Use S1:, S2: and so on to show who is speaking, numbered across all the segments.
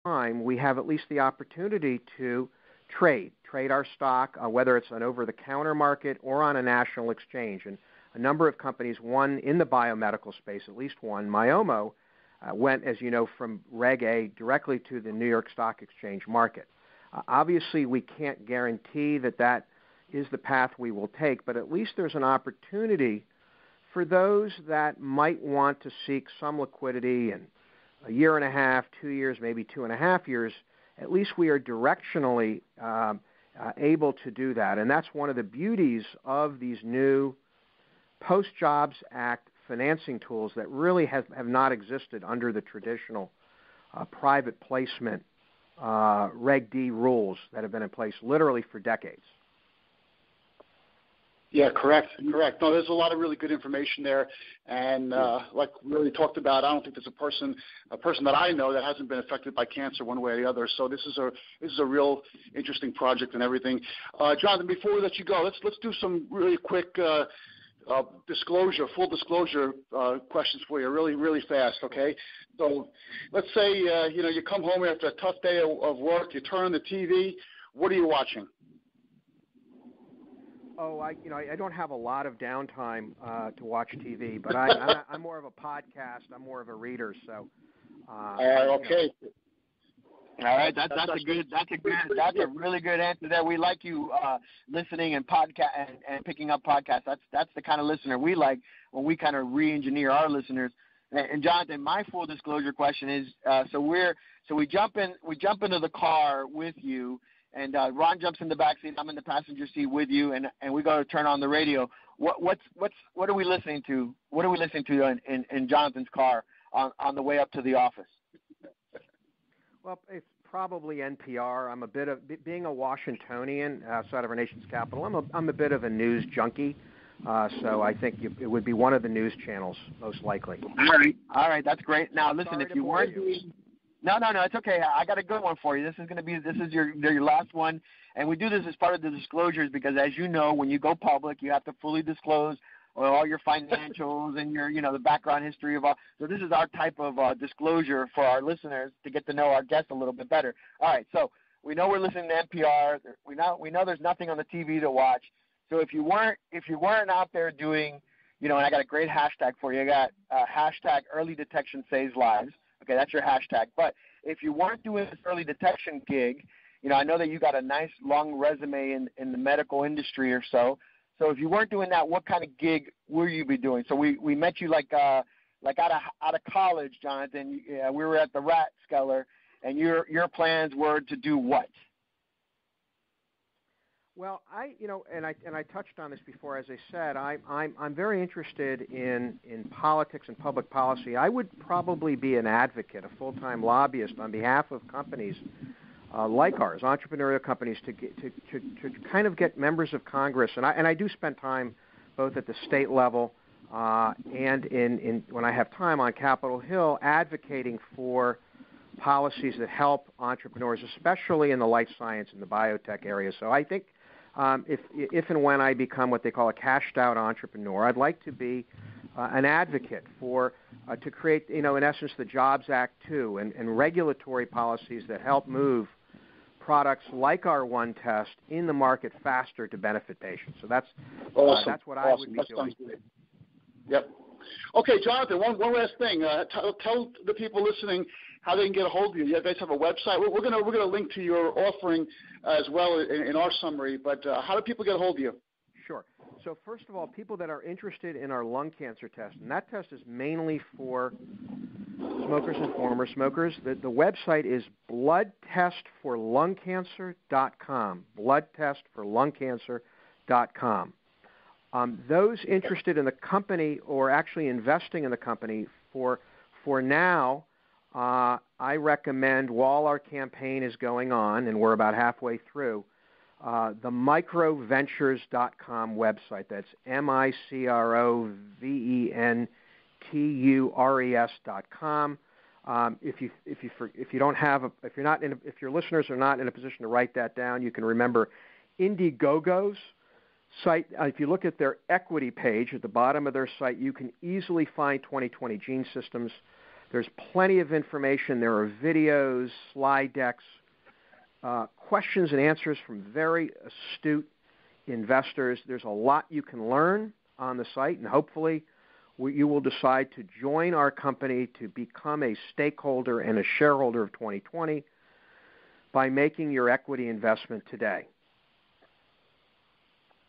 S1: time, we have at least the opportunity to trade our stock, whether it's an over-the-counter market or on a national exchange. And a number of companies, one in the biomedical space, at least one, Myomo, went, as you know, from Reg A directly to the New York Stock Exchange market. Obviously, we can't guarantee that is the path we will take, but at least there's an opportunity for those that might want to seek some liquidity in a year and a half, 2 years, maybe 2.5 years. At least we are directionally able to do that. And that's one of the beauties of these new Post-Jobs Act financing tools that really have not existed under the traditional private placement Reg D rules that have been in place literally for decades.
S2: Yeah, correct. No, there's a lot of really good information there, and like we really talked about, I don't think there's a person that I know that hasn't been affected by cancer one way or the other. So this is a real interesting project and everything. Jonathan, before we let you go, let's do some really quick full disclosure questions for you, really fast. Okay. So let's say you come home after a tough day of work, you turn on the TV. What are you watching?
S1: Oh, I don't have a lot of downtime to watch TV, but I'm more of a podcast. I'm more of a reader, so.
S2: Okay.
S3: All right, that's a really good answer there. We like you listening and podcast and picking up podcasts. That's the kind of listener we like when we kind of re-engineer our listeners. And Jonathan, my full disclosure question is: so we jump into the car with you. And Ron jumps in the back seat. I'm in the passenger seat with you, and we go to turn on the radio. What are we listening to? What are we listening to in Jonathan's car on the way up to the office?
S1: Well, it's probably NPR. I'm a bit of being a Washingtonian outside of our nation's capital. I'm a bit of a news junkie, so I think it would be one of the news channels most likely.
S3: All right, that's great. Now listen, if you weren't doing. No, it's okay. I got a good one for you. This is your last one, and we do this as part of the disclosures because, as you know, when you go public, you have to fully disclose all your financials and your the background history of all. So this is our type of disclosure for our listeners to get to know our guests a little bit better. All right, so we know we're listening to NPR. We know there's nothing on the TV to watch. So if you weren't out there doing, and I got a great hashtag for you. I got hashtag early detection saves lives. Okay, that's your hashtag. But if you weren't doing this early detection gig, I know that you got a nice long resume in the medical industry or so. So if you weren't doing that, what kind of gig will you be doing? So we met you like out of college, Jonathan. We were at the Rathskeller, and your plans were to do what?
S1: Well, I touched on this before. As I said, I'm very interested in politics and public policy. I would probably be an advocate, a full-time lobbyist on behalf of companies like ours, entrepreneurial companies, to kind of get members of Congress. And I do spend time both at the state level and in when I have time on Capitol Hill advocating for policies that help entrepreneurs, especially in the life science and the biotech area. So I think. If and when I become what they call a cashed-out entrepreneur, I'd like to be an advocate for to create, in essence, the Jobs Act 2 and regulatory policies that help move products like our one test in the market faster to benefit patients. So that's
S2: awesome.
S1: That's what I would be doing.
S2: Yep. Okay, Jonathan. One last thing. Tell the people listening how they can get a hold of you. You guys have a website. We're gonna link to your offering as well in our summary. But how do people get a hold of you?
S1: Sure. So first of all, people that are interested in our lung cancer test, and that test is mainly for smokers and former smokers. The website is bloodtestforlungcancer.com. Bloodtestforlungcancer.com. Those interested in the company or actually investing in the company for now. I recommend, while our campaign is going on, and we're about halfway through, the Microventures.com website. That's Microventures.com. If your listeners are not in a position to write that down, you can remember Indiegogo's site. If you look at their equity page at the bottom of their site, you can easily find 2020 Gene Systems There's plenty of information. There are videos, slide decks, questions and answers from very astute investors. There's a lot you can learn on the site, and hopefully you will decide to join our company to become a stakeholder and a shareholder of 2020 by making your equity investment today.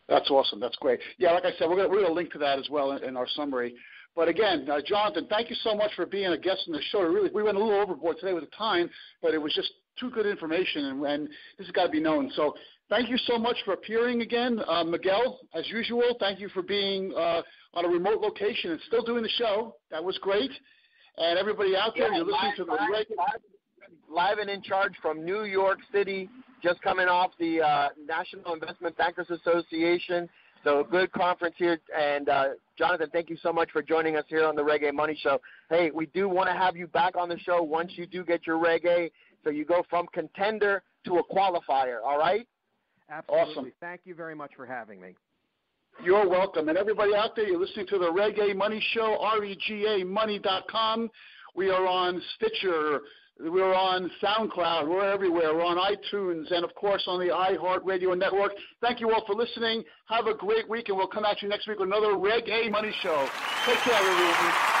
S2: That's awesome. That's great. Yeah, like I said, we're going to link to that as well in our summary. But again, Jonathan, thank you so much for being a guest on the show. Really, we went a little overboard today with the time, but it was just too good information, and this has got to be known. So thank you so much for appearing again. Miguel, as usual, thank you for being on a remote location and still doing the show. That was great. And everybody out there, you're listening to the
S3: live and in charge from New York City, just coming off the National Investment Bankers Association. So good conference here. And Jonathan, thank you so much for joining us here on the Reg A Money Show. Hey, we do want to have you back on the show once you do get your Reg A, so you go from contender to a qualifier, all right?
S1: Absolutely.
S2: Awesome.
S1: Thank you very much for having me.
S2: You're welcome. And everybody out there, you're listening to the Reg A Money Show, regamoney.com. We are on Stitcher. We're on SoundCloud. We're everywhere. We're on iTunes and, of course, on the iHeartRadio network. Thank you all for listening. Have a great week, and we'll come at you next week with another Reg A Money Show. Take care, everyone.